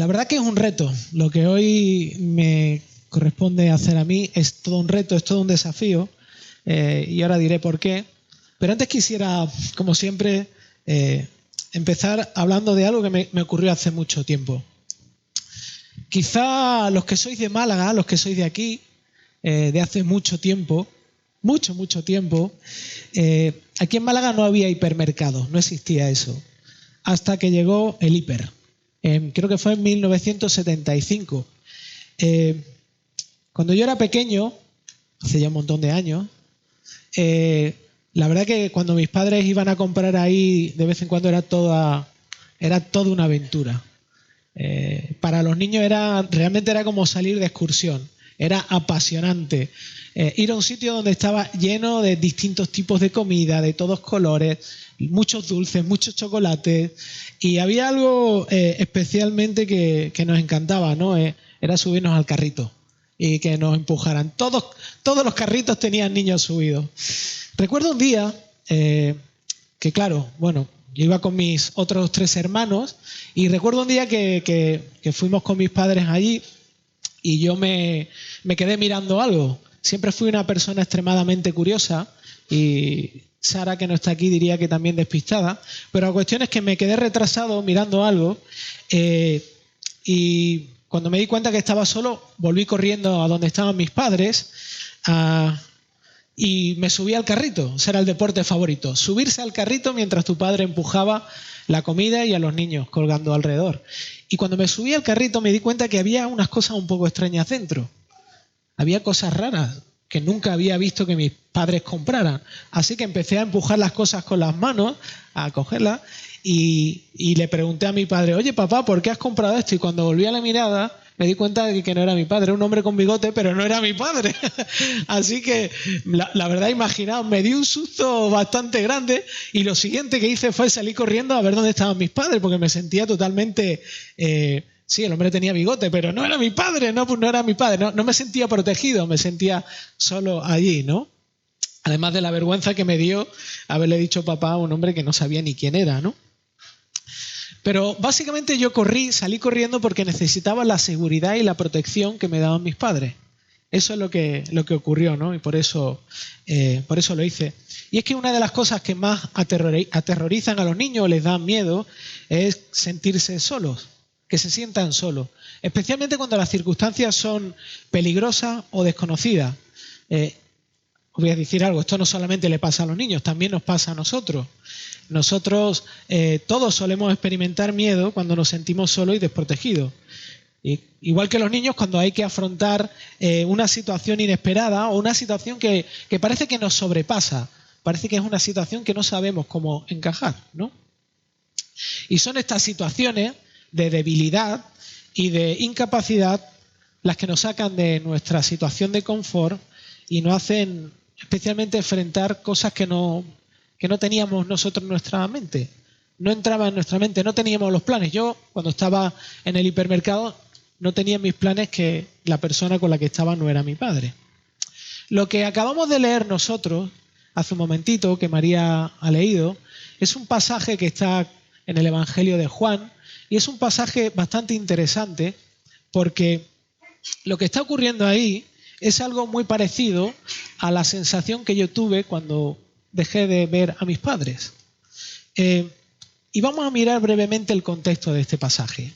La verdad que es un reto. Lo que hoy me corresponde hacer a mí es todo un reto, es todo un desafío, y ahora diré por qué. Pero antes quisiera, como siempre, empezar hablando de algo que me ocurrió hace mucho tiempo. Quizá los que sois de Málaga, los que sois de aquí, de hace mucho tiempo, mucho tiempo, aquí en Málaga no había hipermercados, no existía eso, hasta que llegó el hiper. Creo que fue en 1975. Cuando yo era pequeño, hace ya un montón de años, la verdad que cuando mis padres iban a comprar ahí, de vez en cuando era toda una aventura. Para los niños realmente era como salir de excursión. Era apasionante. Ir a un sitio donde estaba lleno de distintos tipos de comida, de todos colores, muchos dulces, muchos chocolates. Y había algo especialmente que nos encantaba, ¿no? Era subirnos al carrito y que nos empujaran. Todos los carritos tenían niños subidos. Recuerdo un día que, claro, bueno, yo iba con mis otros 3 hermanos y recuerdo un día que fuimos con mis padres allí y yo me quedé mirando algo. Siempre fui una persona extremadamente curiosa y Sara, que no está aquí, diría que también despistada, pero la cuestión es que me quedé retrasado mirando algo y cuando me di cuenta que estaba solo, volví corriendo a donde estaban mis padres y me subí al carrito. Ese era el deporte favorito, subirse al carrito mientras tu padre empujaba la comida y a los niños colgando alrededor. Y cuando me subí al carrito me di cuenta que había unas cosas un poco extrañas dentro. Había cosas raras que nunca había visto que mis padres compraran. Así que empecé a empujar las cosas con las manos, a cogerlas, y le pregunté a mi padre: oye, papá, ¿por qué has comprado esto? Y cuando volví a la mirada me di cuenta de que no era mi padre. Era un hombre con bigote, pero no era mi padre. Así que, la verdad, imaginaos, me di un susto bastante grande y lo siguiente que hice fue salir corriendo a ver dónde estaban mis padres, porque me sentía totalmente... sí, el hombre tenía bigote, pero no era mi padre, no era mi padre. No me sentía protegido, me sentía solo allí, ¿no? Además de la vergüenza que me dio haberle dicho papá a un hombre que no sabía ni quién era, ¿no? Pero básicamente yo salí corriendo porque necesitaba la seguridad y la protección que me daban mis padres. Eso es lo que ocurrió, ¿no? Y por eso lo hice. Y es que una de las cosas que más aterrorizan a los niños o les dan miedo es sentirse solos, que se sientan solos, especialmente cuando las circunstancias son peligrosas o desconocidas. Os voy a decir algo, esto no solamente le pasa a los niños, también nos pasa a nosotros. Nosotros todos solemos experimentar miedo cuando nos sentimos solos y desprotegidos. Igual que los niños, cuando hay que afrontar una situación inesperada o una situación que parece que nos sobrepasa, parece que es una situación que no sabemos cómo encajar, ¿no? Y son estas situaciones de debilidad y de incapacidad las que nos sacan de nuestra situación de confort y nos hacen especialmente enfrentar cosas que no teníamos nosotros en nuestra mente. No entraba en nuestra mente, no teníamos los planes. Yo, cuando estaba en el hipermercado, no tenía en mis planes que la persona con la que estaba no era mi padre. Lo que acabamos de leer nosotros, hace un momentito, que María ha leído, es un pasaje que está en el Evangelio de Juan, y es un pasaje bastante interesante porque lo que está ocurriendo ahí es algo muy parecido a la sensación que yo tuve cuando dejé de ver a mis padres. Y vamos a mirar brevemente el contexto de este pasaje.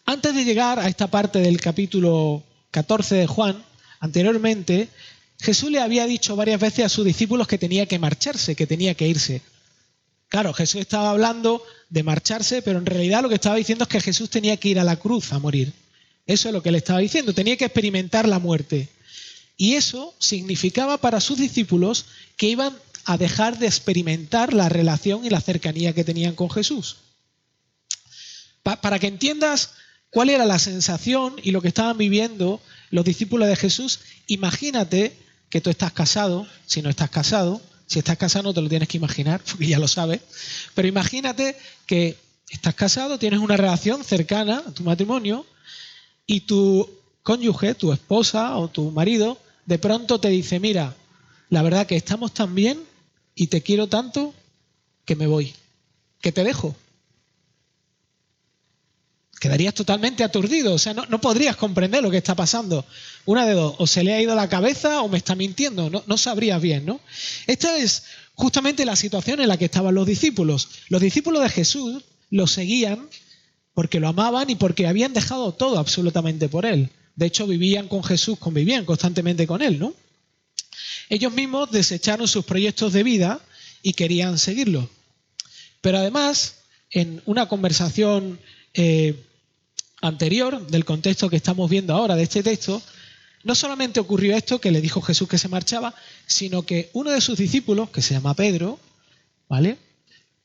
Antes de llegar a esta parte del capítulo 14 de Juan, anteriormente, Jesús le había dicho varias veces a sus discípulos que tenía que marcharse, que tenía que irse. Claro, Jesús estaba hablando de marcharse, pero en realidad lo que estaba diciendo es que Jesús tenía que ir a la cruz a morir. Eso es lo que le estaba diciendo, tenía que experimentar la muerte. Y eso significaba para sus discípulos que iban a dejar de experimentar la relación y la cercanía que tenían con Jesús. Para que entiendas cuál era la sensación y lo que estaban viviendo los discípulos de Jesús, imagínate que tú estás casado, si no estás casado, si estás casado no te lo tienes que imaginar, porque ya lo sabes, pero imagínate que estás casado, tienes una relación cercana a tu matrimonio y tu cónyuge, tu esposa o tu marido, de pronto te dice: mira, la verdad que estamos tan bien y te quiero tanto que me voy, que te dejo. quedarías totalmente aturdido, o sea, no podrías comprender lo que está pasando. Una de dos, o se le ha ido la cabeza o me está mintiendo, no sabrías bien, ¿no? Esta es justamente la situación en la que estaban los discípulos. Los discípulos de Jesús lo seguían porque lo amaban y porque habían dejado todo absolutamente por él. De hecho, vivían con Jesús, convivían constantemente con él, ¿no? Ellos mismos desecharon sus proyectos de vida y querían seguirlo. Pero además, en una conversación anterior del contexto que estamos viendo ahora de este texto, no solamente ocurrió esto, que le dijo Jesús que se marchaba, sino que uno de sus discípulos, que se llama Pedro, ¿vale?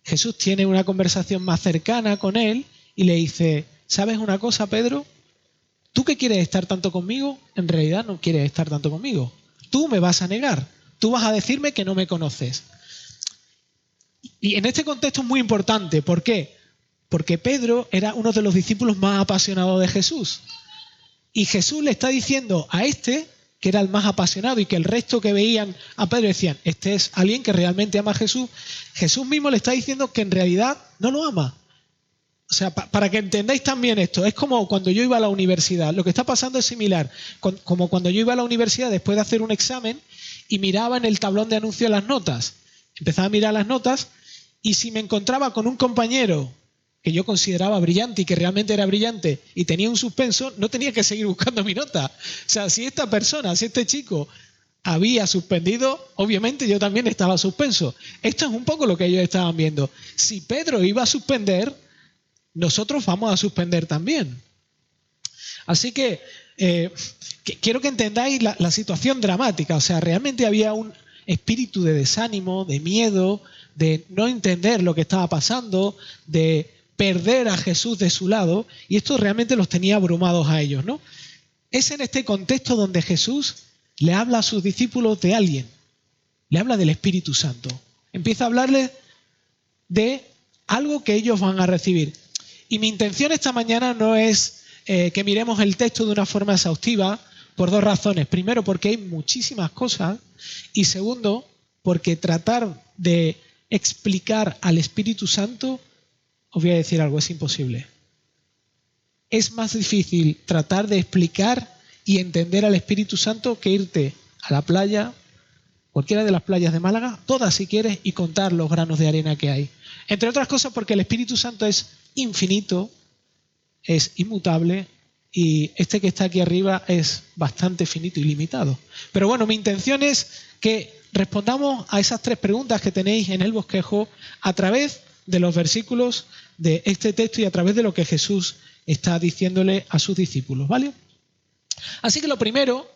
Jesús tiene una conversación más cercana con él y le dice, ¿sabes una cosa, Pedro? Tú que quieres estar tanto conmigo, en realidad no quieres estar tanto conmigo. Tú me vas a negar, tú vas a decirme que no me conoces. Y en este contexto es muy importante, ¿por qué? Porque Pedro era uno de los discípulos más apasionados de Jesús. Y Jesús le está diciendo a este, que era el más apasionado y que el resto que veían a Pedro decían, este es alguien que realmente ama a Jesús. Jesús mismo le está diciendo que en realidad no lo ama. O sea, para que entendáis también esto, es como cuando yo iba a la universidad. Lo que está pasando es similar, como cuando yo iba a la universidad después de hacer un examen y miraba en el tablón de anuncios las notas. Empezaba a mirar las notas y si me encontraba con un compañero que yo consideraba brillante y que realmente era brillante y tenía un suspenso, no tenía que seguir buscando mi nota. O sea, si esta persona, si este chico había suspendido, obviamente yo también estaba suspenso. Esto es un poco lo que ellos estaban viendo. Si Pedro iba a suspender, nosotros vamos a suspender también. Así que quiero que entendáis la situación dramática. O sea, realmente había un espíritu de desánimo, de miedo, de no entender lo que estaba pasando, de perder a Jesús de su lado, y esto realmente los tenía abrumados a ellos, ¿no? Es en este contexto donde Jesús le habla a sus discípulos de alguien, le habla del Espíritu Santo. Empieza a hablarles de algo que ellos van a recibir. Y mi intención esta mañana no es que miremos el texto de una forma exhaustiva por dos razones. Primero, porque hay muchísimas cosas, y segundo, porque tratar de explicar al Espíritu Santo, os voy a decir algo, es imposible. Es más difícil tratar de explicar y entender al Espíritu Santo que irte a la playa, cualquiera de las playas de Málaga, todas si quieres, y contar los granos de arena que hay. Entre otras cosas porque el Espíritu Santo es infinito, es inmutable, y este que está aquí arriba es bastante finito y limitado. Pero bueno, mi intención es que respondamos a esas tres preguntas que tenéis en el bosquejo a través de los versículos de este texto y a través de lo que Jesús está diciéndole a sus discípulos, ¿vale? Así que lo primero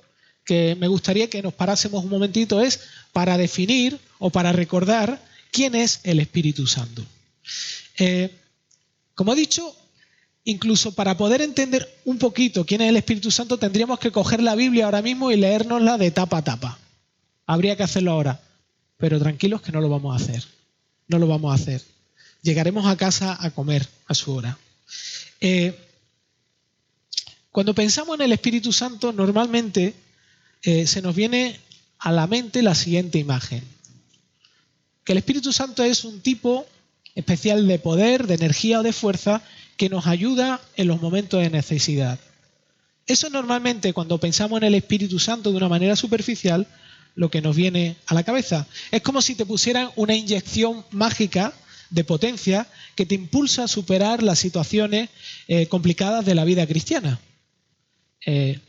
que me gustaría que nos parásemos un momentito es para definir o para recordar quién es el Espíritu Santo. Como he dicho, incluso para poder entender un poquito quién es el Espíritu Santo tendríamos que coger la Biblia ahora mismo y leérnosla de tapa a tapa. Habría que hacerlo ahora, pero tranquilos que no lo vamos a hacer. No lo vamos a hacer. Llegaremos a casa a comer a su hora. Cuando pensamos en el Espíritu Santo, normalmente se nos viene a la mente la siguiente imagen. Que el Espíritu Santo es un tipo especial de poder, de energía o de fuerza que nos ayuda en los momentos de necesidad. Eso normalmente, cuando pensamos en el Espíritu Santo de una manera superficial, lo que nos viene a la cabeza. Es como si te pusieran una inyección mágica de potencia que te impulsa a superar las situaciones complicadas de la vida cristiana. Es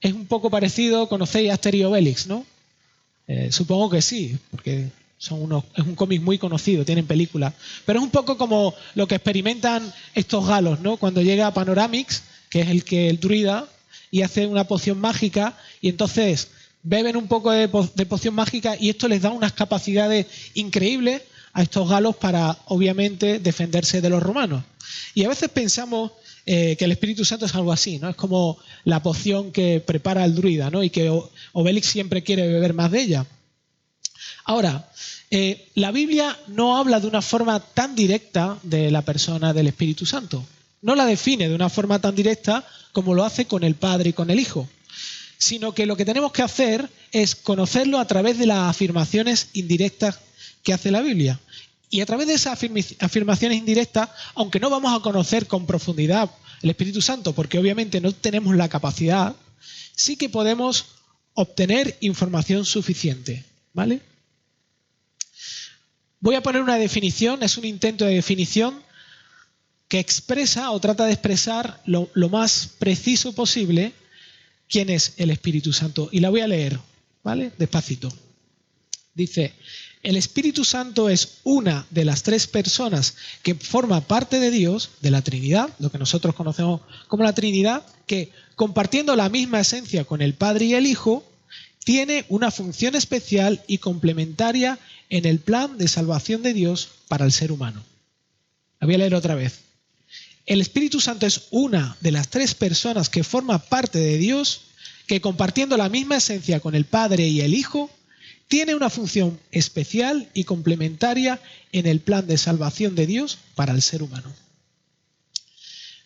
un poco parecido, conocéis a Asterix y Obelix, ¿no? Supongo que sí, porque es un cómic muy conocido, tienen películas. Pero es un poco como lo que experimentan estos galos, ¿no? Cuando llega Panoramix, que es el druida, y hace una poción mágica, y entonces beben un poco de poción mágica y esto les da unas capacidades increíbles a estos galos para, obviamente, defenderse de los romanos. Y a veces pensamos que el Espíritu Santo es algo así, ¿no? Es como la poción que prepara el druida, ¿no? Y que Obelix siempre quiere beber más de ella. Ahora, la Biblia no habla de una forma tan directa de la persona del Espíritu Santo. No la define de una forma tan directa como lo hace con el Padre y con el Hijo, sino que lo que tenemos que hacer es conocerlo a través de las afirmaciones indirectas que hace la Biblia. Y a través de esas afirmaciones indirectas, aunque no vamos a conocer con profundidad el Espíritu Santo, porque obviamente no tenemos la capacidad, sí que podemos obtener información suficiente, ¿vale? Voy a poner una definición, es un intento de definición que expresa o trata de expresar lo más preciso posible quién es el Espíritu Santo. Y la voy a leer, ¿vale? Despacito. Dice: el Espíritu Santo es una de las tres personas que forma parte de Dios, de la Trinidad, lo que nosotros conocemos como la Trinidad, que compartiendo la misma esencia con el Padre y el Hijo, tiene una función especial y complementaria en el plan de salvación de Dios para el ser humano. La voy a leer otra vez. El Espíritu Santo es una de las tres personas que forma parte de Dios, que compartiendo la misma esencia con el Padre y el Hijo, tiene una función especial y complementaria en el plan de salvación de Dios para el ser humano.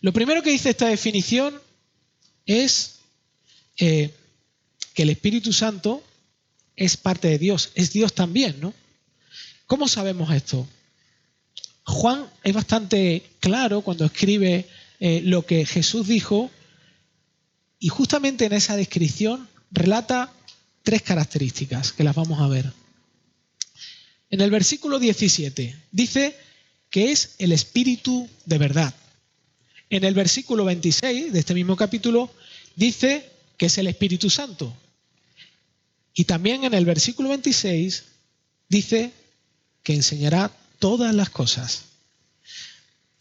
Lo primero que dice esta definición es que el Espíritu Santo es parte de Dios, es Dios también, ¿no? ¿Cómo sabemos esto? Juan es bastante claro cuando escribe lo que Jesús dijo, y justamente en esa descripción relata tres características que las vamos a ver. En el versículo 17 dice que es el Espíritu de verdad. En el versículo 26 de este mismo capítulo dice que es el Espíritu Santo. Y también en el versículo 26 dice que enseñará todas las cosas.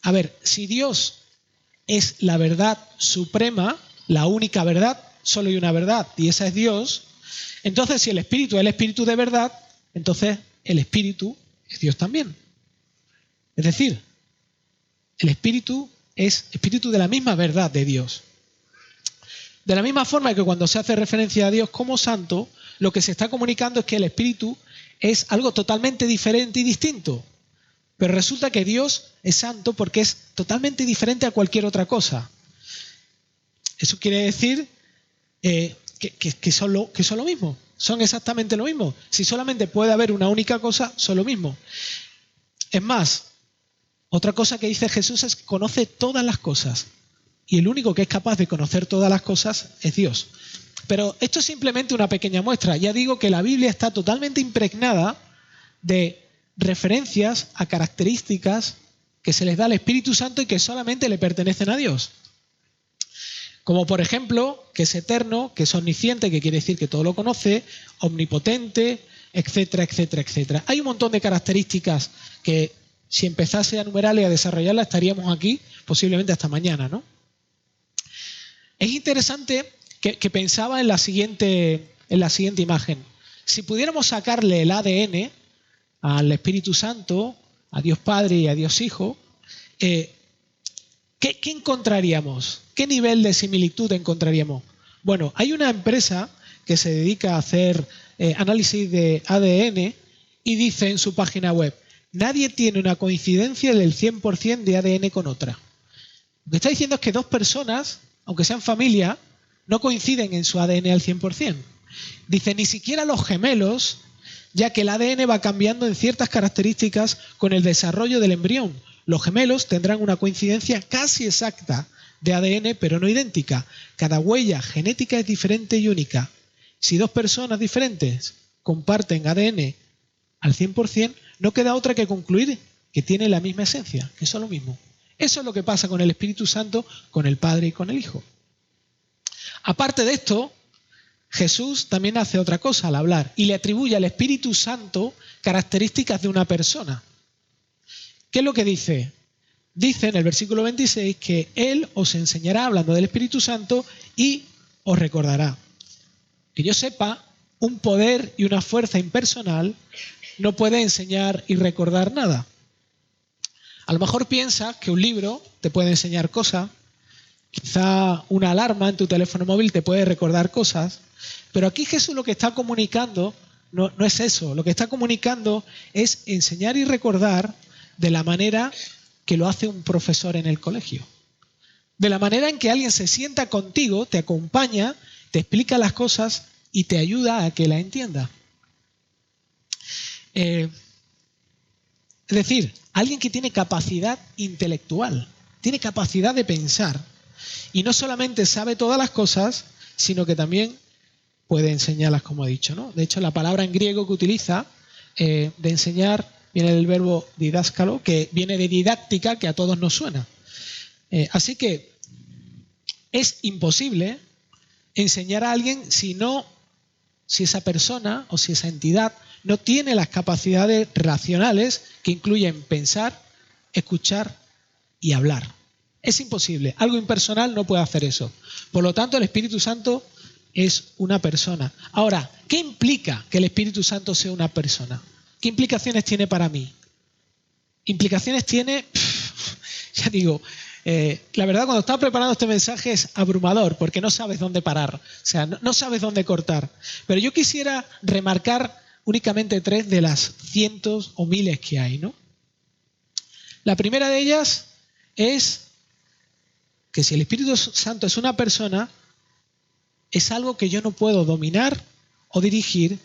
A ver, si Dios es la verdad suprema, la única verdad, solo hay una verdad, y esa es Dios, entonces si el Espíritu es el Espíritu de verdad, entonces el Espíritu es Dios también. Es decir, el Espíritu es Espíritu de la misma verdad de Dios. De la misma forma que cuando se hace referencia a Dios como santo, lo que se está comunicando es que el Espíritu es algo totalmente diferente y distinto. Pero resulta que Dios es santo porque es totalmente diferente a cualquier otra cosa. Eso quiere decir que son lo mismo, son exactamente lo mismo. Si solamente puede haber una única cosa, son lo mismo. Es más, otra cosa que dice Jesús es que conoce todas las cosas. Y el único que es capaz de conocer todas las cosas es Dios. Pero esto es simplemente una pequeña muestra. Ya digo que la Biblia está totalmente impregnada de referencias a características que se les da al Espíritu Santo y que solamente le pertenecen a Dios. Como por ejemplo, que es eterno, que es omnisciente, que quiere decir que todo lo conoce, omnipotente, etcétera, etcétera, etcétera. Hay un montón de características que si empezase a enumerarlas y a desarrollarlas estaríamos aquí posiblemente hasta mañana, ¿no? Es interesante que pensaba en la siguiente imagen. Si pudiéramos sacarle el ADN al Espíritu Santo, a Dios Padre y a Dios Hijo, ¿qué encontraríamos? ¿Qué nivel de similitud encontraríamos? Bueno, hay una empresa que se dedica a hacer análisis de ADN y dice en su página web: nadie tiene una coincidencia del 100% de ADN con otra. Lo que está diciendo es que dos personas, aunque sean familia, no coinciden en su ADN al 100%. Dice, ni siquiera los gemelos, ya que el ADN va cambiando en ciertas características con el desarrollo del embrión. Los gemelos tendrán una coincidencia casi exacta de ADN, pero no idéntica. Cada huella genética es diferente y única. Si dos personas diferentes comparten ADN al 100%, no queda otra que concluir que tienen la misma esencia, que son lo mismo. Eso es lo que pasa con el Espíritu Santo, con el Padre y con el Hijo. Aparte de esto, Jesús también hace otra cosa al hablar y le atribuye al Espíritu Santo características de una persona. ¿Qué es lo que dice? Dice en el versículo 26 que Él os enseñará, hablando del Espíritu Santo, y os recordará. Que yo sepa, un poder y una fuerza impersonal no puede enseñar y recordar nada. A lo mejor piensas que un libro te puede enseñar cosas, quizá una alarma en tu teléfono móvil te puede recordar cosas, pero aquí Jesús lo que está comunicando no es eso. Lo que está comunicando es enseñar y recordar de la manera que lo hace un profesor en el colegio. De la manera en que alguien se sienta contigo, te acompaña, te explica las cosas y te ayuda a que la entienda. Es Es decir, alguien que tiene capacidad intelectual, tiene capacidad de pensar. Y no solamente sabe todas las cosas, sino que también puede enseñarlas, como he dicho, ¿no? De hecho, la palabra en griego que utiliza de enseñar viene del verbo didáskalo, que viene de didáctica, que a todos nos suena. Así que es imposible enseñar a alguien si esa persona o si esa entidad no tiene las capacidades racionales que incluyen pensar, escuchar y hablar. Es imposible. Algo impersonal no puede hacer eso. Por lo tanto, el Espíritu Santo es una persona. Ahora, ¿qué implica que el Espíritu Santo sea una persona? ¿Qué implicaciones tiene para mí? Implicaciones tiene, ya digo, la verdad cuando estaba preparando este mensaje es abrumador porque no sabes dónde parar, o sea, no sabes dónde cortar. Pero yo quisiera remarcar únicamente 3 de las cientos o miles que hay, ¿no? La primera de ellas es que si el Espíritu Santo es una persona, es algo que yo no puedo dominar o dirigir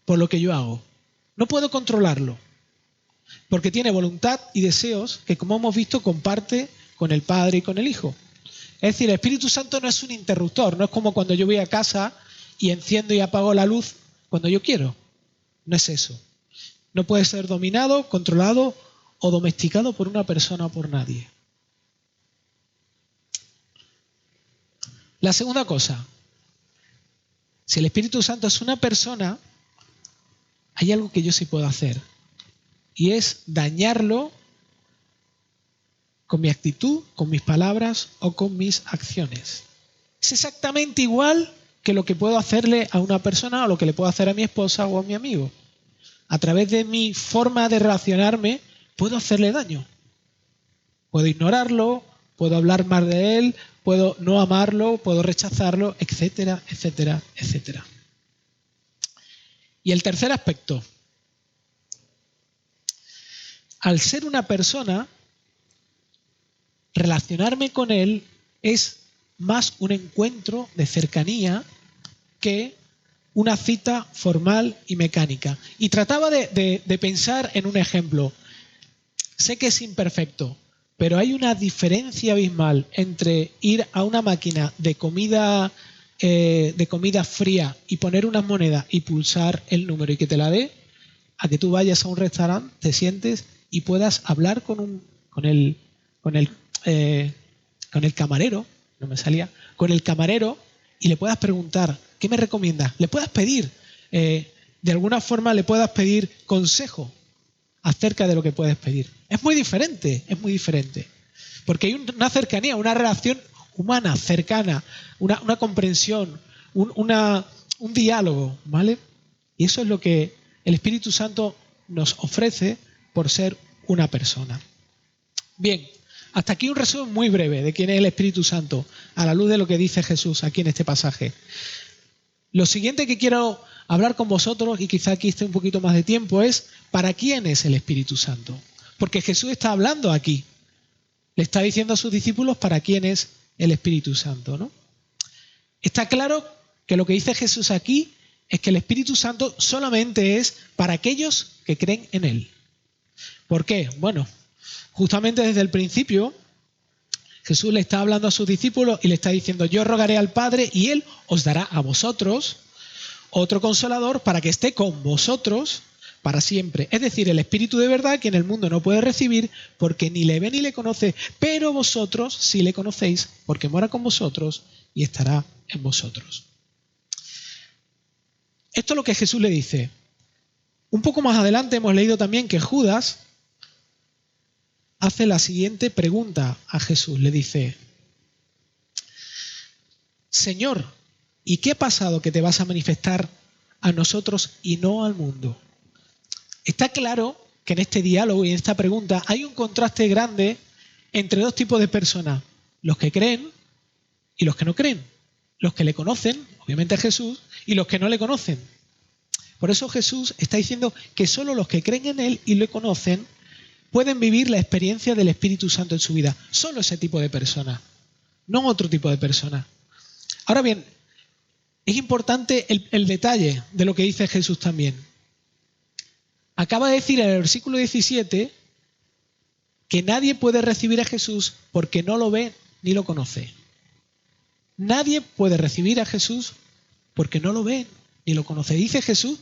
por lo que yo hago. No puedo controlarlo, porque tiene voluntad y deseos que, como hemos visto, comparte con el Padre y con el Hijo. Es decir, el Espíritu Santo no es un interruptor, no es como cuando yo voy a casa y enciendo y apago la luz cuando yo quiero. No es eso. No puede ser dominado, controlado o domesticado por una persona o por nadie. La segunda cosa, si el Espíritu Santo es una persona, hay algo que yo sí puedo hacer, y es dañarlo con mi actitud, con mis palabras o con mis acciones. Es exactamente igual que lo que puedo hacerle a una persona o lo que le puedo hacer a mi esposa o a mi amigo. A través de mi forma de relacionarme, puedo hacerle daño. Puedo ignorarlo, puedo hablar mal de él, puedo no amarlo, puedo rechazarlo, etcétera, etcétera, etcétera. Y el tercer aspecto. Al ser una persona, relacionarme con él es más un encuentro de cercanía que una cita formal y mecánica. Y trataba de pensar en un ejemplo. Sé que es imperfecto, pero hay una diferencia abismal entre ir a una máquina de comida fría y poner unas monedas y pulsar el número y que te la dé, a que tú vayas a un restaurante, te sientes y puedas hablar con el camarero, no me salía, con el camarero y le puedas preguntar, ¿qué me recomiendas? Le puedas pedir, de alguna forma le puedas pedir consejo acerca de lo que puedes pedir. Es muy diferente, porque hay una cercanía, una relación humana, cercana, una comprensión, un diálogo, ¿vale? Y eso es lo que el Espíritu Santo nos ofrece por ser una persona. Bien, hasta aquí un resumen muy breve de quién es el Espíritu Santo, a la luz de lo que dice Jesús aquí en este pasaje. Lo siguiente que quiero hablar con vosotros, y quizá aquí esté un poquito más de tiempo, es ¿para quién es el Espíritu Santo? Porque Jesús está hablando aquí. Le está diciendo a sus discípulos para quién es el Espíritu Santo, ¿no? Está claro que lo que dice Jesús aquí es que el Espíritu Santo solamente es para aquellos que creen en Él. ¿Por qué? Bueno, justamente desde el principio Jesús le está hablando a sus discípulos y le está diciendo: yo rogaré al Padre y Él os dará a vosotros otro consolador para que esté con vosotros para siempre. Es decir, el Espíritu de verdad que en el mundo no puede recibir porque ni le ve ni le conoce, pero vosotros sí le conocéis porque mora con vosotros y estará en vosotros. Esto es lo que Jesús le dice. Un poco más adelante hemos leído también que Judas hace la siguiente pregunta a Jesús. Le dice: Señor, ¿y qué ha pasado que te vas a manifestar a nosotros y no al mundo? Está claro que en este diálogo y en esta pregunta hay un contraste grande entre dos tipos de personas: los que creen y los que no creen, los que le conocen, obviamente a Jesús, y los que no le conocen. Por eso Jesús está diciendo que solo los que creen en Él y le conocen pueden vivir la experiencia del Espíritu Santo en su vida. Solo ese tipo de personas, no otro tipo de personas. Ahora bien, es importante el detalle de lo que dice Jesús también. acaba de decir en el versículo 17 que nadie puede recibir a Jesús porque no lo ve ni lo conoce. Nadie puede recibir a Jesús porque no lo ve ni lo conoce. Dice Jesús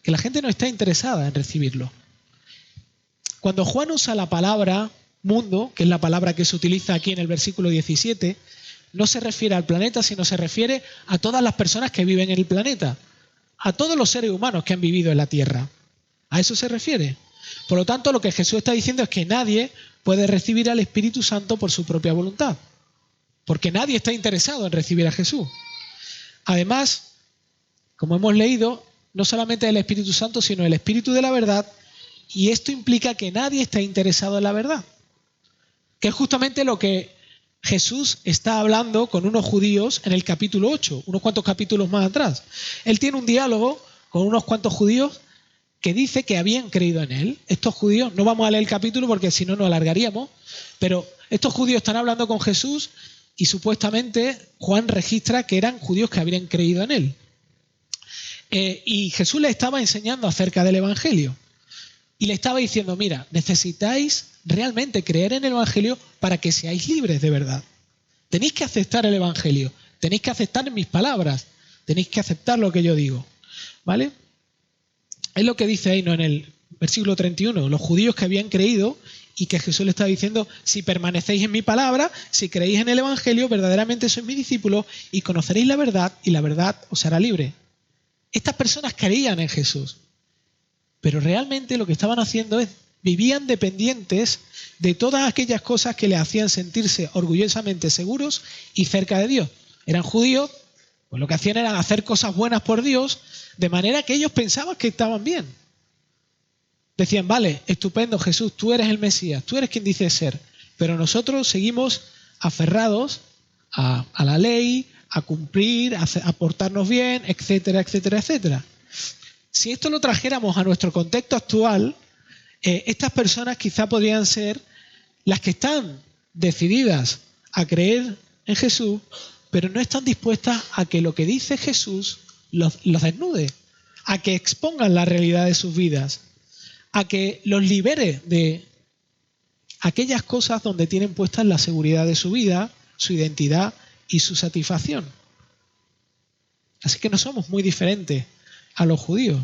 que la gente no está interesada en recibirlo. Cuando Juan usa la palabra mundo, que es la palabra que se utiliza aquí en el versículo 17, no se refiere al planeta, sino se refiere a todas las personas que viven en el planeta, a todos los seres humanos que han vivido en la tierra. A eso se refiere. Por lo tanto, lo que Jesús está diciendo es que nadie puede recibir al Espíritu Santo por su propia voluntad, porque nadie está interesado en recibir a Jesús. Además, como hemos leído, no solamente el Espíritu Santo, sino el Espíritu de la verdad, y esto implica que nadie está interesado en la verdad, que es justamente lo que Jesús está hablando con unos judíos en el capítulo 8, unos cuantos capítulos más atrás. Él tiene un diálogo con unos cuantos judíos que dice que habían creído en él. Estos judíos, no vamos a leer el capítulo porque si no nos alargaríamos, pero estos judíos están hablando con Jesús y supuestamente Juan registra que eran judíos que habían creído en él. Y Jesús les estaba enseñando acerca del Evangelio. Y le estaba diciendo, mira, necesitáis realmente creer en el Evangelio para que seáis libres de verdad. Tenéis que aceptar el Evangelio, tenéis que aceptar mis palabras, tenéis que aceptar lo que yo digo. ¿Vale? Es lo que dice ahí, ¿no?, en el versículo 31, los judíos que habían creído y que Jesús le estaba diciendo, si permanecéis en mi palabra, si creéis en el Evangelio, verdaderamente sois mis discípulos y conoceréis la verdad y la verdad os hará libre. Estas personas creían en Jesús, pero realmente lo que estaban haciendo es, vivían dependientes de todas aquellas cosas que les hacían sentirse orgullosamente seguros y cerca de Dios. Eran judíos, pues lo que hacían era hacer cosas buenas por Dios, de manera que ellos pensaban que estaban bien. Decían, vale, estupendo Jesús, tú eres el Mesías, tú eres quien dices ser, pero nosotros seguimos aferrados a la ley, a cumplir, a portarnos bien, etcétera, etcétera, etcétera. Si esto lo trajéramos a nuestro contexto actual, estas personas quizá podrían ser las que están decididas a creer en Jesús, pero no están dispuestas a que lo que dice Jesús los desnude, a que expongan la realidad de sus vidas, a que los libere de aquellas cosas donde tienen puestas la seguridad de su vida, su identidad y su satisfacción. Así que no somos muy diferentes a los judíos.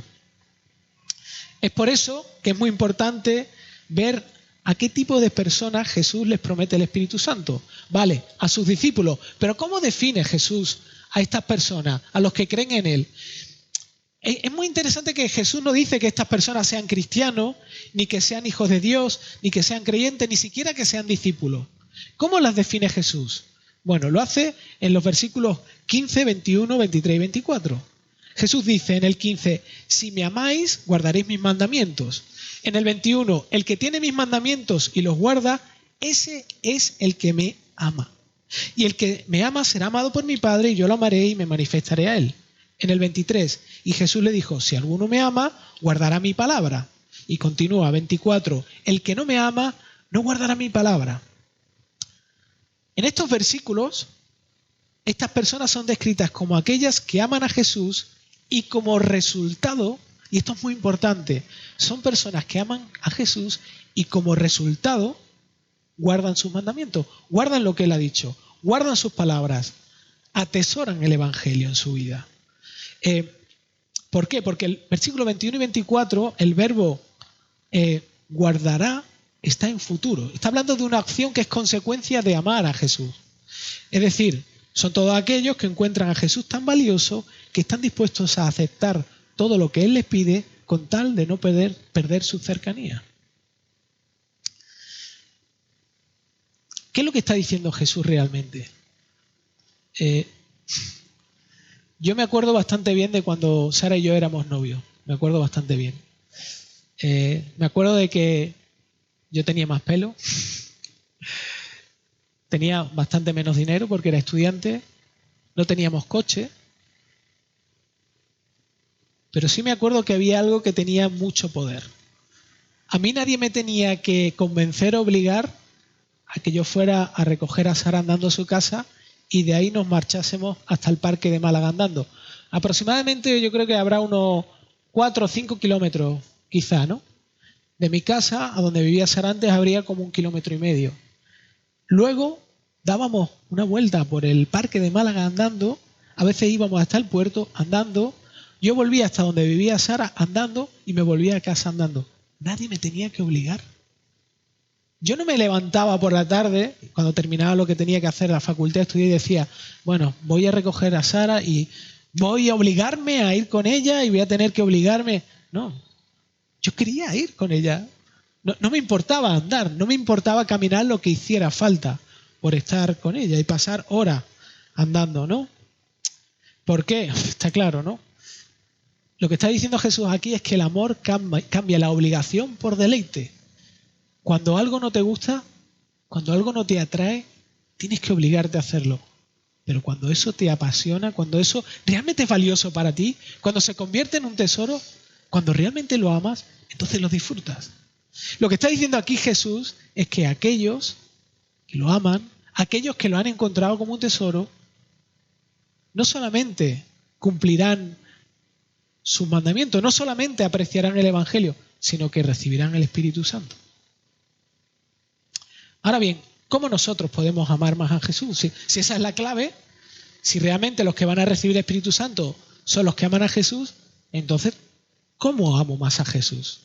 Es por eso que es muy importante ver a qué tipo de personas Jesús les promete el Espíritu Santo. Vale, a sus discípulos, pero ¿cómo define Jesús a estas personas, a los que creen en Él? Es muy interesante que Jesús no dice que estas personas sean cristianos, ni que sean hijos de Dios, ni que sean creyentes, ni siquiera que sean discípulos. ¿Cómo las define Jesús? Bueno, lo hace en los versículos 15, 21, 23 y 24. Jesús dice en el 15, si me amáis, guardaréis mis mandamientos. En el 21, el que tiene mis mandamientos y los guarda, ese es el que me ama. Y el que me ama será amado por mi Padre y yo lo amaré y me manifestaré a él. En el 23, y Jesús le dijo, si alguno me ama, guardará mi palabra. Y continúa, 24, el que no me ama, no guardará mi palabra. En estos versículos, estas personas son descritas como aquellas que aman a Jesús y como resultado, y esto es muy importante, son personas que aman a Jesús y como resultado guardan sus mandamientos, guardan lo que Él ha dicho, guardan sus palabras, atesoran el Evangelio en su vida. ¿Por qué? Porque el versículo 21 y 24, el verbo guardará está en futuro. Está hablando de una acción que es consecuencia de amar a Jesús. Es decir, son todos aquellos que encuentran a Jesús tan valioso que están dispuestos a aceptar todo lo que Él les pide con tal de no perder su cercanía. ¿Qué es lo que está diciendo Jesús realmente? Yo me acuerdo bastante bien de cuando Sara y yo éramos novios. Me acuerdo bastante bien. Me acuerdo de que yo tenía más pelo. Tenía bastante menos dinero porque era estudiante. No teníamos coche. Pero sí me acuerdo que había algo que tenía mucho poder. A mí nadie me tenía que convencer o obligar a que yo fuera a recoger a Sara andando a su casa y de ahí nos marchásemos hasta el parque de Málaga andando. Aproximadamente yo creo que habrá unos 4 o 5 kilómetros, quizá, ¿no? De mi casa a donde vivía Sara antes habría como 1,5 kilómetros. Luego dábamos una vuelta por el parque de Málaga andando, a veces íbamos hasta el puerto andando, yo volvía hasta donde vivía Sara andando y me volvía a casa andando. Nadie me tenía que obligar. Yo no me levantaba por la tarde, cuando terminaba lo que tenía que hacer la facultad, estudiar y decía, bueno, voy a recoger a Sara y voy a obligarme a ir con ella y voy a tener que obligarme. No, yo quería ir con ella. No me importaba andar, no me importaba caminar lo que hiciera falta por estar con ella y pasar horas andando, ¿no? ¿Por qué? Está claro, ¿no? Lo que está diciendo Jesús aquí es que el amor cambia la obligación por deleite. Cuando algo no te gusta, cuando algo no te atrae, tienes que obligarte a hacerlo. Pero cuando eso te apasiona, cuando eso realmente es valioso para ti, cuando se convierte en un tesoro, cuando realmente lo amas, entonces lo disfrutas. Lo que está diciendo aquí Jesús es que aquellos que lo aman, aquellos que lo han encontrado como un tesoro, no solamente cumplirán sus mandamientos, no solamente apreciarán el Evangelio, sino que recibirán el Espíritu Santo. Ahora bien, ¿cómo nosotros podemos amar más a Jesús? Si esa es la clave, si realmente los que van a recibir el Espíritu Santo son los que aman a Jesús, entonces, ¿cómo amo más a Jesús?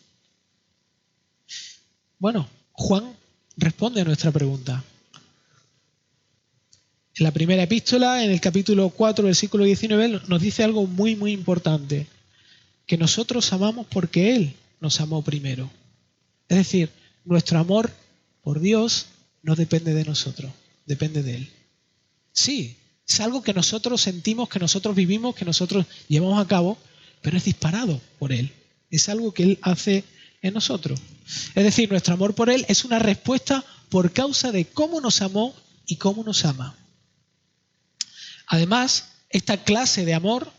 Bueno, Juan responde a nuestra pregunta. En la primera epístola, en el capítulo 4, versículo 19, nos dice algo muy, muy importante. Que nosotros amamos porque Él nos amó primero. Es decir, nuestro amor por Dios no depende de nosotros, depende de Él. Sí, es algo que nosotros sentimos, que nosotros vivimos, que nosotros llevamos a cabo, pero es disparado por Él. Es algo que Él hace en nosotros. Es decir, nuestro amor por Él es una respuesta por causa de cómo nos amó y cómo nos ama. Además, esta clase de amor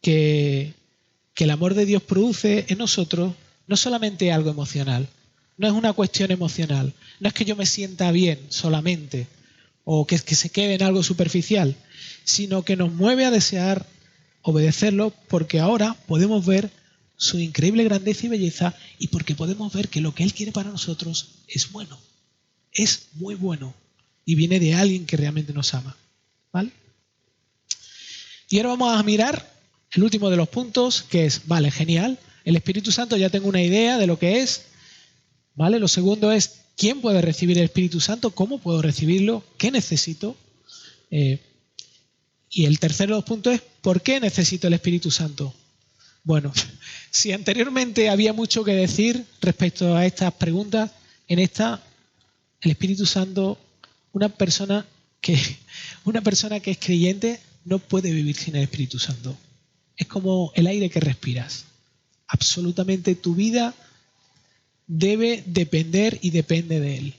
que el amor de Dios produce en nosotros no solamente es algo emocional, no es una cuestión emocional, no es que yo me sienta bien solamente o que se quede en algo superficial, sino que nos mueve a desear obedecerlo porque ahora podemos ver su increíble grandeza y belleza y porque podemos ver que lo que Él quiere para nosotros es bueno, es muy bueno y viene de alguien que realmente nos ama. ¿Vale? Y ahora vamos a mirar el último de los puntos, que es, vale, genial, el Espíritu Santo ya tengo una idea de lo que es, ¿vale? Lo segundo es, ¿quién puede recibir el Espíritu Santo? ¿Cómo puedo recibirlo? ¿Qué necesito? Y el tercero de los puntos es, ¿por qué necesito el Espíritu Santo? Bueno, si anteriormente había mucho que decir respecto a estas preguntas, en esta, el Espíritu Santo, una persona que es creyente no puede vivir sin el Espíritu Santo. Es como el aire que respiras. Absolutamente tu vida debe depender y depende de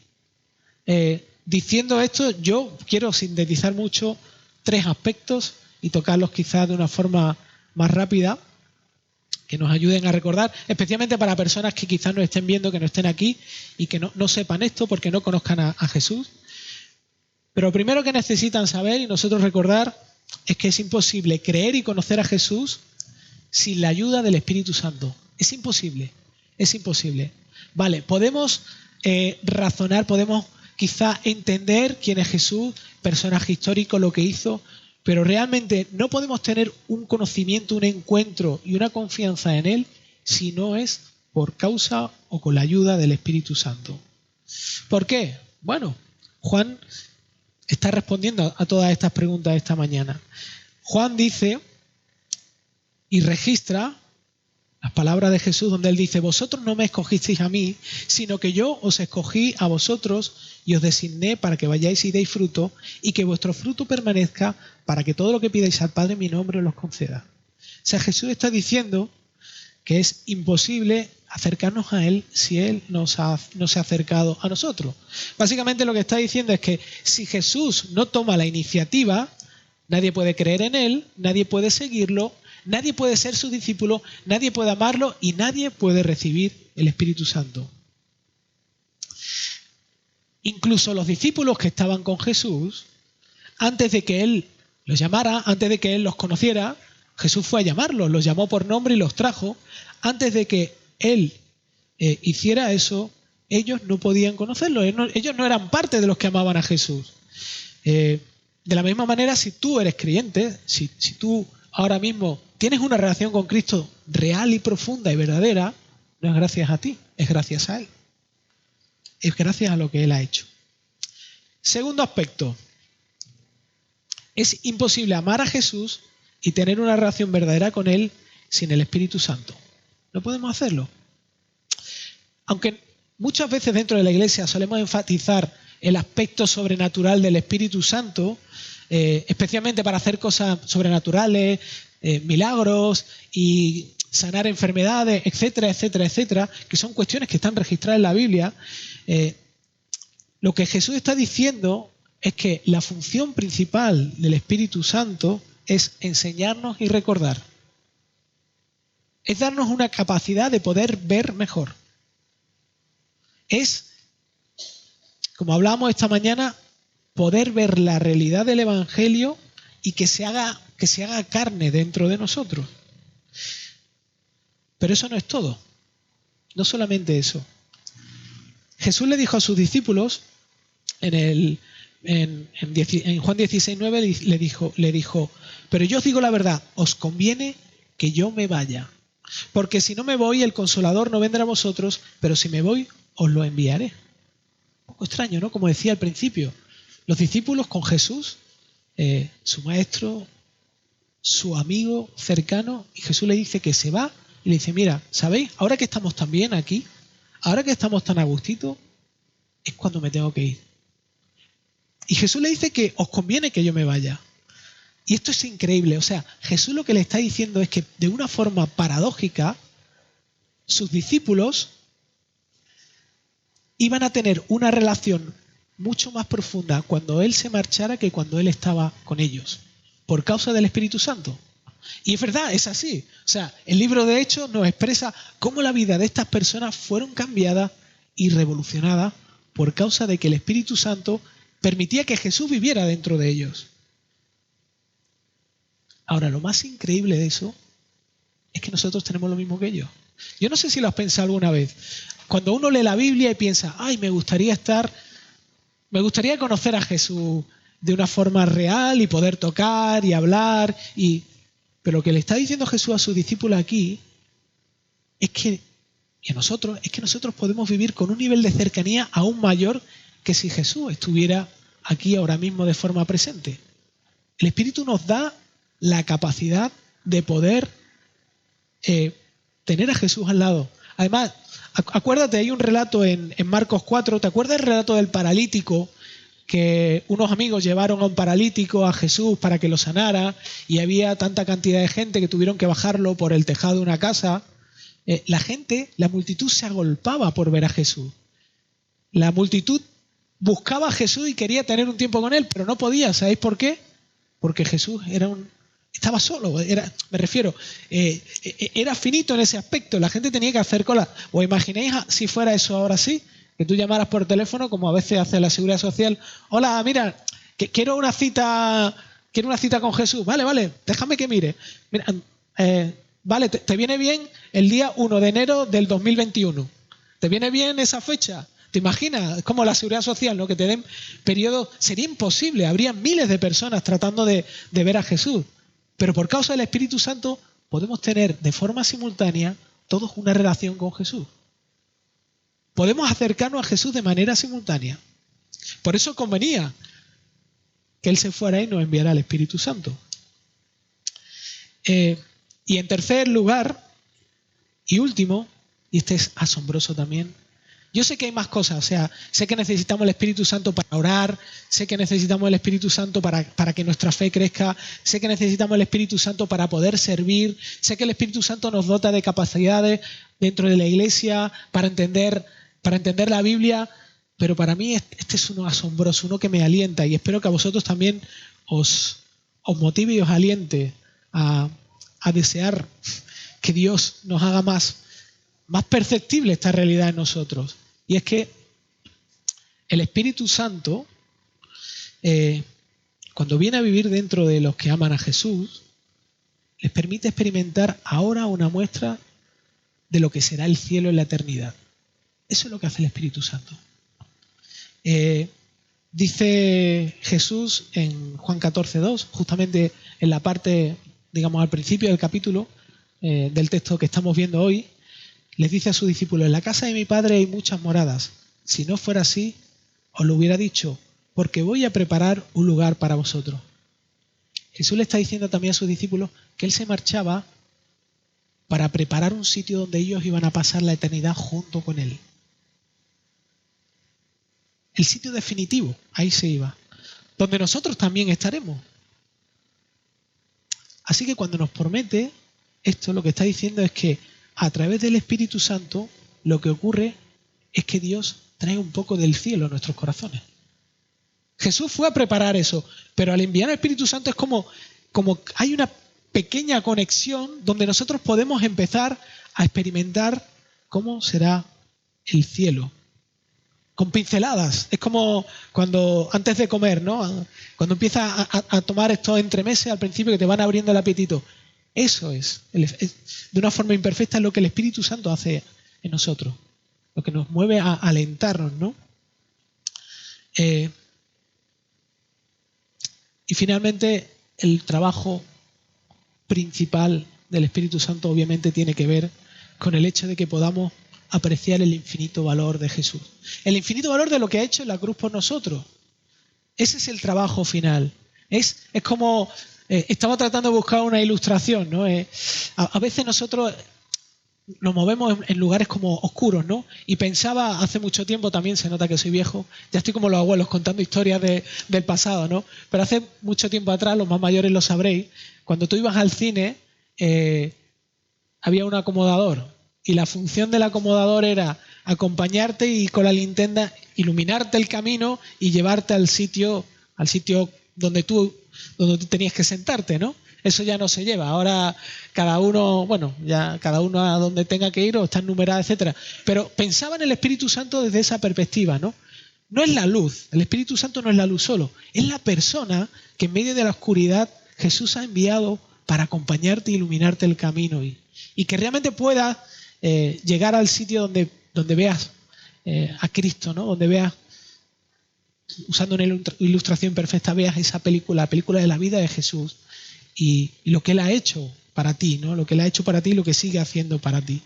Él. Diciendo esto, yo quiero sintetizar mucho 3 aspectos y tocarlos quizás de una forma más rápida que nos ayuden a recordar, especialmente para personas que quizás no estén viendo, que no estén aquí y que no sepan esto porque no conozcan a Jesús. Pero lo primero que necesitan saber y nosotros recordar es que es imposible creer y conocer a Jesús sin la ayuda del Espíritu Santo. Es imposible, es imposible. Vale, podemos razonar, podemos quizá entender quién es Jesús, personaje histórico, lo que hizo, pero realmente no podemos tener un conocimiento, un encuentro y una confianza en Él si no es por causa o con la ayuda del Espíritu Santo. ¿Por qué? Bueno, Juan está respondiendo a todas estas preguntas esta mañana. Juan dice y registra las palabras de Jesús donde Él dice, vosotros no me escogisteis a mí, sino que yo os escogí a vosotros y os designé para que vayáis y deis fruto y que vuestro fruto permanezca para que todo lo que pidáis al Padre en mi nombre os lo conceda. O sea, Jesús está diciendo que es imposible acercarnos a Él si Él no se ha acercado a nosotros. Básicamente lo que está diciendo es que si Jesús no toma la iniciativa, nadie puede creer en Él, nadie puede seguirlo, nadie puede ser su discípulo, nadie puede amarlo y nadie puede recibir el Espíritu Santo. Incluso los discípulos que estaban con Jesús, antes de que Él los llamara, antes de que Él los conociera, Jesús fue a llamarlos, los llamó por nombre y los trajo, antes de que Él hiciera eso, ellos no podían conocerlo. Ellos no eran parte de los que amaban a Jesús. De la misma manera, si tú eres creyente, si tú ahora mismo tienes una relación con Cristo real y profunda y verdadera, no es gracias a ti, es gracias a Él. Es gracias a lo que Él ha hecho. Segundo aspecto. Es imposible amar a Jesús y tener una relación verdadera con Él sin el Espíritu Santo. No podemos hacerlo. Aunque muchas veces dentro de la Iglesia solemos enfatizar el aspecto sobrenatural del Espíritu Santo, especialmente para hacer cosas sobrenaturales, milagros y sanar enfermedades, etcétera, etcétera, etcétera, que son cuestiones que están registradas en la Biblia. Lo que Jesús está diciendo es que la función principal del Espíritu Santo es enseñarnos y recordar. Es darnos una capacidad de poder ver mejor. Es, como hablábamos esta mañana, poder ver la realidad del Evangelio y que se haga carne dentro de nosotros. Pero eso no es todo. No solamente eso. Jesús le dijo a sus discípulos, en Juan 16:9 le dijo, pero yo os digo la verdad, os conviene que yo me vaya. Porque si no me voy, el Consolador no vendrá a vosotros, pero si me voy, os lo enviaré. Un poco extraño, ¿no? Como decía al principio, los discípulos con Jesús, su maestro, su amigo cercano, y Jesús le dice que se va y le dice, mira, ¿sabéis? Ahora que estamos tan bien aquí, ahora que estamos tan a gustito, es cuando me tengo que ir. Y Jesús le dice que os conviene que yo me vaya. Y esto es increíble. O sea, Jesús lo que le está diciendo es que de una forma paradójica, sus discípulos iban a tener una relación mucho más profunda cuando Él se marchara que cuando Él estaba con ellos, por causa del Espíritu Santo. Y es verdad, es así. O sea, el libro de Hechos nos expresa cómo la vida de estas personas fueron cambiadas y revolucionadas por causa de que el Espíritu Santo permitía que Jesús viviera dentro de ellos. Ahora, lo más increíble de eso es que nosotros tenemos lo mismo que ellos. Yo no sé si lo has pensado alguna vez. Cuando uno lee la Biblia y piensa, ay, me gustaría conocer a Jesús de una forma real y poder tocar y hablar. Pero lo que le está diciendo Jesús a sus discípulos aquí es que nosotros podemos vivir con un nivel de cercanía aún mayor que si Jesús estuviera aquí ahora mismo de forma presente. El Espíritu nos da la capacidad de poder tener a Jesús al lado. Además, acuérdate, hay un relato en Marcos 4, ¿te acuerdas del relato del paralítico? Que unos amigos llevaron a un paralítico a Jesús para que lo sanara y había tanta cantidad de gente que tuvieron que bajarlo por el tejado de una casa. La multitud se agolpaba por ver a Jesús. La multitud buscaba a Jesús y quería tener un tiempo con Él, pero no podía. ¿Sabéis por qué? Porque Jesús estaba solo. Era finito en ese aspecto. La gente tenía que hacer cola. ¿Os imagináis si fuera eso ahora sí? Que tú llamaras por teléfono, como a veces hace la Seguridad Social. Hola, mira, quiero una cita con Jesús. Vale, déjame que mire. Mira, vale, ¿te viene bien el día 1 de enero del 2021? ¿Te viene bien esa fecha? ¿Te imaginas? Es como la Seguridad Social, ¿no? Que te den periodo. Sería imposible. Habría miles de personas tratando de ver a Jesús. Pero por causa del Espíritu Santo podemos tener de forma simultánea todos una relación con Jesús. Podemos acercarnos a Jesús de manera simultánea. Por eso convenía que Él se fuera y nos enviara al Espíritu Santo. Y en tercer lugar, y último, y este es asombroso también, yo sé que hay más cosas, o sea, sé que necesitamos el Espíritu Santo para orar, sé que necesitamos el Espíritu Santo para que nuestra fe crezca, sé que necesitamos el Espíritu Santo para poder servir, sé que el Espíritu Santo nos dota de capacidades dentro de la iglesia para entender la Biblia, pero para mí este es uno asombroso, uno que me alienta y espero que a vosotros también os motive y os aliente a desear que Dios nos haga más perceptible esta realidad en nosotros. Y es que el Espíritu Santo, cuando viene a vivir dentro de los que aman a Jesús, les permite experimentar ahora una muestra de lo que será el cielo en la eternidad. Eso es lo que hace el Espíritu Santo. Dice Jesús en Juan 14:2, justamente en la parte, digamos, al principio del capítulo del texto que estamos viendo hoy, les dice a sus discípulos: en la casa de mi Padre hay muchas moradas. Si no fuera así, os lo hubiera dicho, porque voy a preparar un lugar para vosotros. Jesús le está diciendo también a sus discípulos que Él se marchaba para preparar un sitio donde ellos iban a pasar la eternidad junto con Él. El sitio definitivo, ahí se iba, donde nosotros también estaremos. Así que cuando nos promete esto, lo que está diciendo es que a través del Espíritu Santo lo que ocurre es que Dios trae un poco del cielo a nuestros corazones. Jesús fue a preparar eso, pero al enviar al Espíritu Santo es como hay una pequeña conexión donde nosotros podemos empezar a experimentar cómo será el cielo. Con pinceladas. Es como cuando antes de comer, ¿no? Cuando empiezas a tomar estos entremeses al principio que te van abriendo el apetito. Eso es, de una forma imperfecta, es lo que el Espíritu Santo hace en nosotros. Lo que nos mueve a alentarnos, ¿no? Y finalmente, el trabajo principal del Espíritu Santo obviamente tiene que ver con el hecho de que podamos apreciar el infinito valor de Jesús. El infinito valor de lo que ha hecho en la cruz por nosotros. Ese es el trabajo final. Es como... estamos tratando de buscar una ilustración, ¿no? A veces nosotros nos movemos en lugares como oscuros, ¿no? Y pensaba hace mucho tiempo, también se nota que soy viejo, ya estoy como los abuelos contando historias del pasado, ¿no? Pero hace mucho tiempo atrás, los más mayores lo sabréis, cuando tú ibas al cine había un acomodador y la función del acomodador era acompañarte y con la linterna iluminarte el camino y llevarte al sitio donde tú tenías que sentarte, ¿no? Eso ya no se lleva. Ahora cada uno a donde tenga que ir o está numerada, etcétera. Pero pensaba en el Espíritu Santo desde esa perspectiva, ¿no? No es la luz. El Espíritu Santo no es la luz solo. Es la persona que en medio de la oscuridad Jesús ha enviado para acompañarte e iluminarte el camino y que realmente puedas llegar al sitio donde veas a Cristo, ¿no? Donde veas, usando una ilustración perfecta, veas esa película, la película de la vida de Jesús y lo que Él ha hecho para ti, ¿no? Lo que Él ha hecho para ti y lo que sigue haciendo para ti.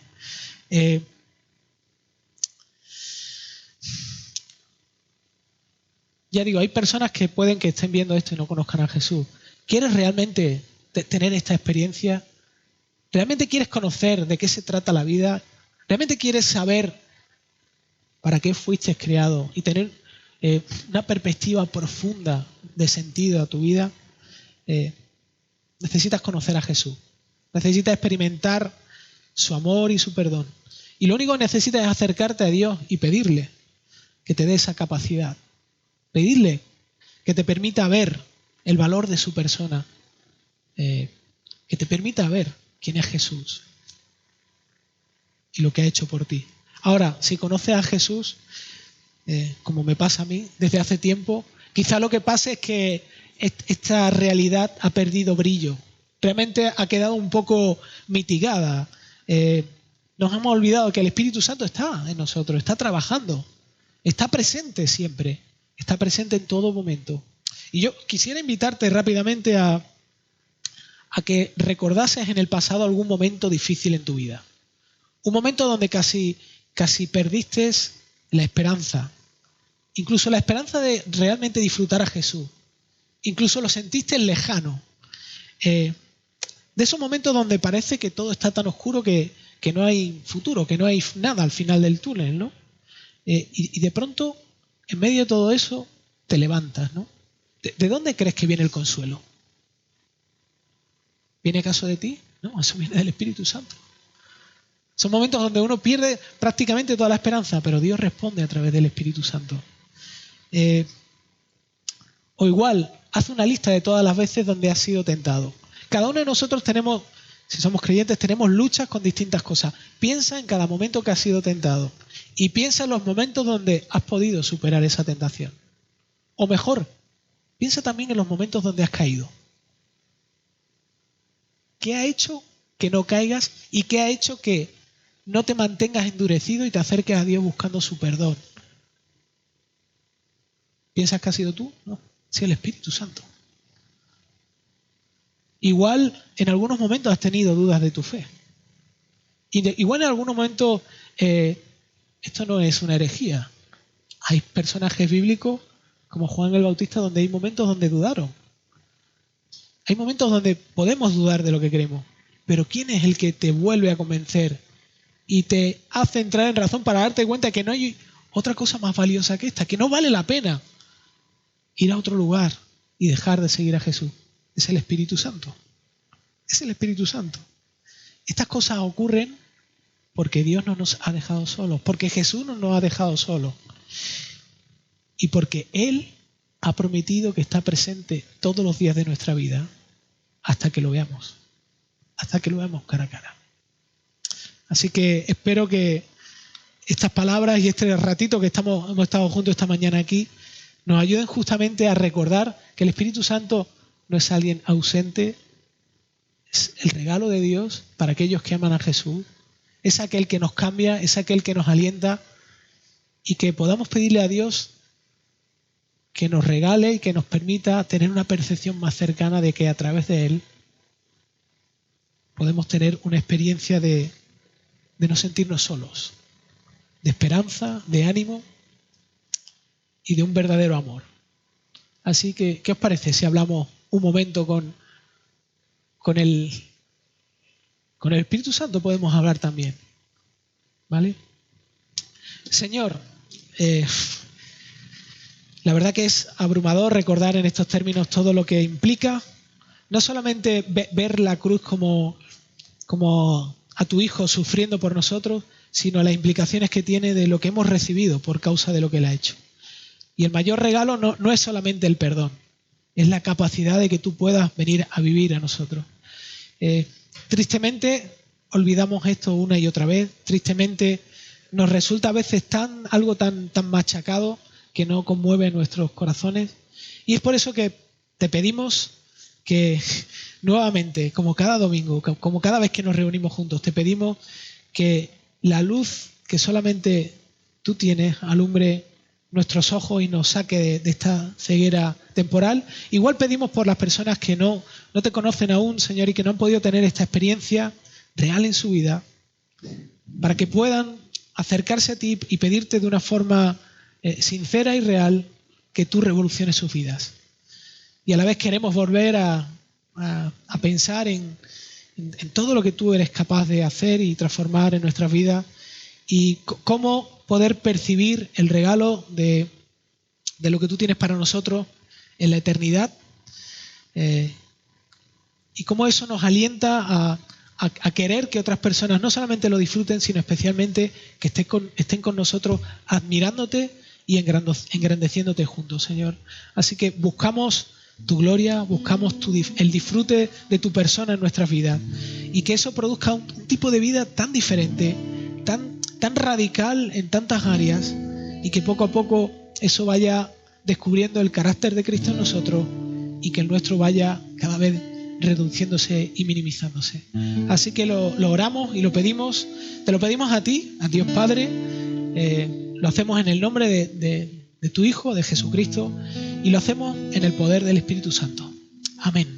Ya digo, hay personas que pueden que estén viendo esto y no conozcan a Jesús. ¿Quieres realmente tener esta experiencia? ¿Realmente quieres conocer de qué se trata la vida? ¿Realmente quieres saber para qué fuiste creado y tener una perspectiva profunda de sentido a tu vida? Necesitas conocer a Jesús. Necesitas experimentar su amor y su perdón. Y lo único que necesitas es acercarte a Dios y pedirle que te dé esa capacidad. Pedirle que te permita ver el valor de su persona. Que te permita ver quién es Jesús y lo que ha hecho por ti. Ahora, si conoces a Jesús, como me pasa a mí desde hace tiempo, quizá lo que pase es que esta realidad ha perdido brillo. Realmente ha quedado un poco mitigada. Nos hemos olvidado que el Espíritu Santo está en nosotros, está trabajando, está presente siempre, está presente en todo momento. Y yo quisiera invitarte rápidamente a que recordases en el pasado algún momento difícil en tu vida. Un momento donde casi perdiste la esperanza. Incluso la esperanza de realmente disfrutar a Jesús. Incluso lo sentiste lejano. De esos momentos donde parece que todo está tan oscuro que no hay futuro, que no hay nada al final del túnel, ¿no? Y de pronto, en medio de todo eso, te levantas, ¿no? ¿De dónde crees que viene el consuelo? ¿Viene acaso de ti? No, eso viene del Espíritu Santo. Son momentos donde uno pierde prácticamente toda la esperanza, pero Dios responde a través del Espíritu Santo. O igual, haz una lista de todas las veces donde has sido tentado. Cada uno de nosotros tenemos, si somos creyentes, tenemos luchas con distintas cosas. Piensa en cada momento que has sido tentado y piensa en los momentos donde has podido superar esa tentación. O mejor, piensa también en los momentos donde has caído. ¿Qué ha hecho que no caigas y qué ha hecho que no te mantengas endurecido y te acerques a Dios buscando su perdón. ¿Piensas que ha sido tú? No, sí, el Espíritu Santo. Igual en algunos momentos has tenido dudas de tu fe. Igual en algunos momentos esto no es una herejía. Hay personajes bíblicos como Juan el Bautista donde hay momentos donde dudaron. Hay momentos donde podemos dudar de lo que creemos. Pero ¿quién es el que te vuelve a convencer y te hace entrar en razón para darte cuenta que no hay otra cosa más valiosa que esta, que no vale la pena ir a otro lugar y dejar de seguir a Jesús? Es el Espíritu Santo. Es el Espíritu Santo. Estas cosas ocurren porque Dios no nos ha dejado solos, porque Jesús no nos ha dejado solos y porque Él ha prometido que está presente todos los días de nuestra vida hasta que lo veamos cara a cara. Así que espero que estas palabras y este ratito que hemos estado juntos esta mañana aquí nos ayuden justamente a recordar que el Espíritu Santo no es alguien ausente, es el regalo de Dios para aquellos que aman a Jesús, es aquel que nos cambia, es aquel que nos alienta y que podamos pedirle a Dios que nos regale y que nos permita tener una percepción más cercana de que a través de Él podemos tener una experiencia de no sentirnos solos, de esperanza, de ánimo y de un verdadero amor. Así que, ¿qué os parece si hablamos un momento con el Espíritu Santo? Podemos hablar también, ¿vale? Señor, la verdad que es abrumador recordar en estos términos todo lo que implica, no solamente ver la cruz como a tu Hijo sufriendo por nosotros, sino las implicaciones que tiene de lo que hemos recibido por causa de lo que Él ha hecho. Y el mayor regalo no es solamente el perdón, es la capacidad de que tú puedas venir a vivir a nosotros. Tristemente olvidamos esto una y otra vez, tristemente nos resulta a veces algo tan machacado que no conmueve nuestros corazones, y es por eso que te pedimos que nuevamente, como cada domingo, como cada vez que nos reunimos juntos, te pedimos que la luz que solamente tú tienes alumbre nuestros ojos y nos saque de esta ceguera temporal. Igual pedimos por las personas que no te conocen aún, Señor, y que no han podido tener esta experiencia real en su vida, para que puedan acercarse a ti y pedirte de una forma sincera y real que tú revoluciones sus vidas. Y a la vez queremos volver a pensar en todo lo que tú eres capaz de hacer y transformar en nuestras vidas, y cómo poder percibir el regalo de lo que tú tienes para nosotros en la eternidad, y cómo eso nos alienta a querer que otras personas no solamente lo disfruten, sino especialmente que estén con nosotros admirándote y engrandeciéndote juntos, Señor. Así que buscamos tu gloria, buscamos el disfrute de tu persona en nuestras vidas, y que eso produzca un tipo de vida tan diferente, tan radical en tantas áreas, y que poco a poco eso vaya descubriendo el carácter de Cristo en nosotros y que el nuestro vaya cada vez reduciéndose y minimizándose. Así que lo oramos y lo pedimos, te lo pedimos a ti, a Dios Padre, lo hacemos en el nombre de tu Hijo, de Jesucristo, y lo hacemos en el poder del Espíritu Santo. Amén.